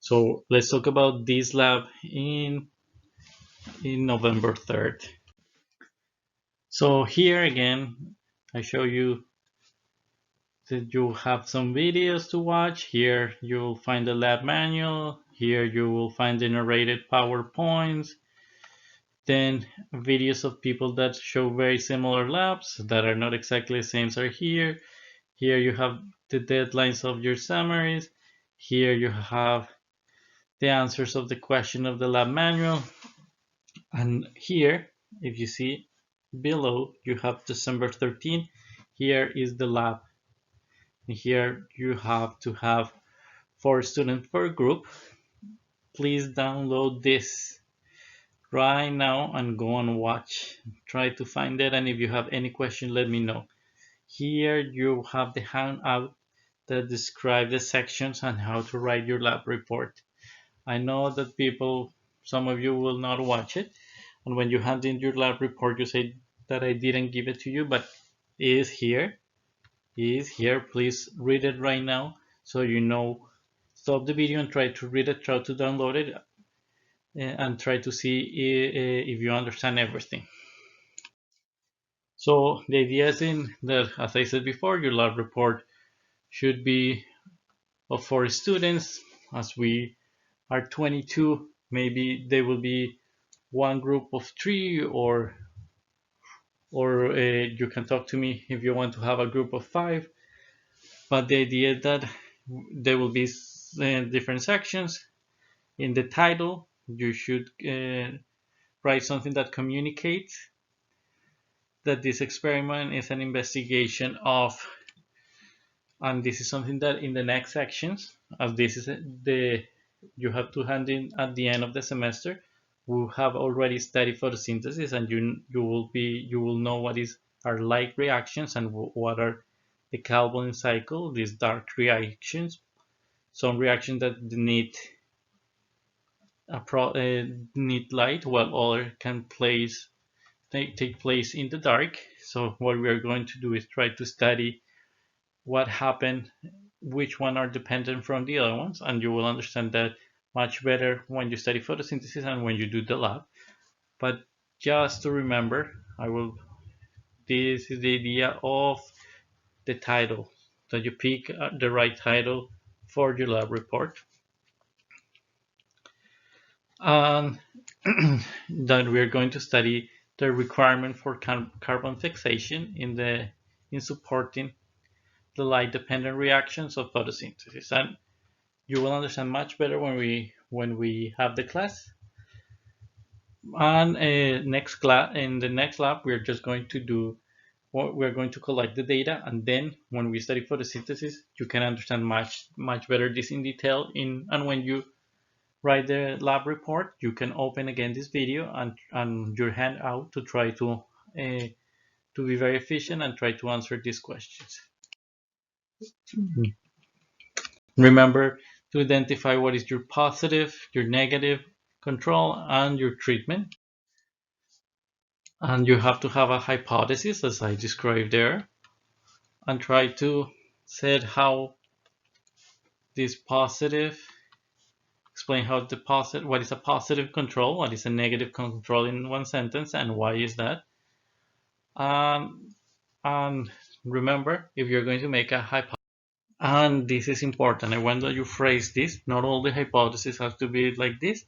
So let's talk about this lab in November 3rd. So here again, I show you that you have some videos to watch. Here you'll find the lab manual. Here you will find the narrated PowerPoints. Then videos of people that show very similar labs that are not exactly the same are here. Here you have the deadlines of your summaries. Here you have the answers of the question of the lab manual. And here, if you see below, you have December 13. Here is the lab. And here you have to have 4 students per group. Please download this right now and go and watch. Try to find it, and if you have any question, let me know. Here you have the handout that describe the sections and how to write your lab report. I know that some of you will not watch it, and when you hand in your lab report, you say that I didn't give it to you, but it is here. It is here. Please read it right now so you know. Stop the video and try to read it, try to download it, and try to see if you understand everything. So the idea is in that, as I said before, your lab report should be of 4 students. As we are 22, maybe there will be one group of 3, or you can talk to me if you want to have a group of 5. But the idea is that there will be different sections. In the title, you should write something that communicates that this experiment is an investigation of, and this is something that in the next sections, as this is the you have to hand in at the end of the semester, we have already studied photosynthesis, and you will know what is are light reactions and what are the Calvin cycle, these dark reactions, some reactions that need light, while other can take place in the dark. So what we are going to do is try to study what happened, which one are dependent from the other ones, and you will understand that much better when you study photosynthesis and when you do the lab. But just to remember, this is the idea of the title, that you pick the right title for your lab report, and that we're going to study the requirement for carbon fixation in supporting the light-dependent reactions of photosynthesis. And you will understand much better when we have the class. And in the next lab, we're just going to do we're going to collect the data, and then when we study photosynthesis, you can understand much better this in detail. And when you write the lab report, you can open again this video and your handout to try to be very efficient and try to answer these questions. Remember to identify what is your positive, your negative control, and your treatment. And you have to have a hypothesis, as I described there, and try to set how this positive, explain how what is a positive control, what is a negative control in one sentence, and why is that. And remember, if you're going to make a hypothesis, and this is important, I want that you phrase this. Not all the hypotheses have to be like this,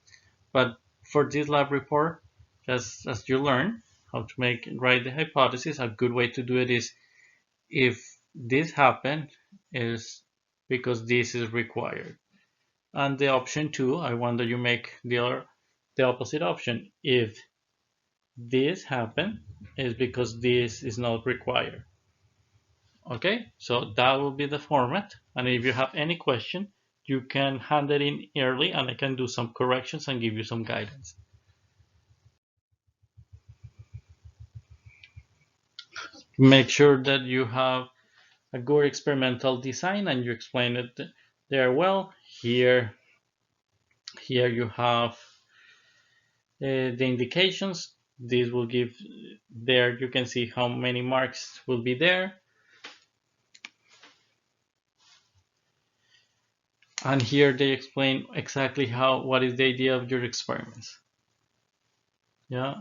but for this lab report, just as you learn how to write the hypothesis, a good way to do it is, if this happened, is because this is required. And the option 2, I want that you make the opposite option. If this happened, is because this is not required. Okay, so that will be the format. And if you have any question, you can hand it in early and I can do some corrections and give you some guidance. Make sure that you have a good experimental design and you explain it there well. Here you have the indications. This will give there, you can see how many marks will be there. And here they explain exactly what is the idea of your experiments. Yeah.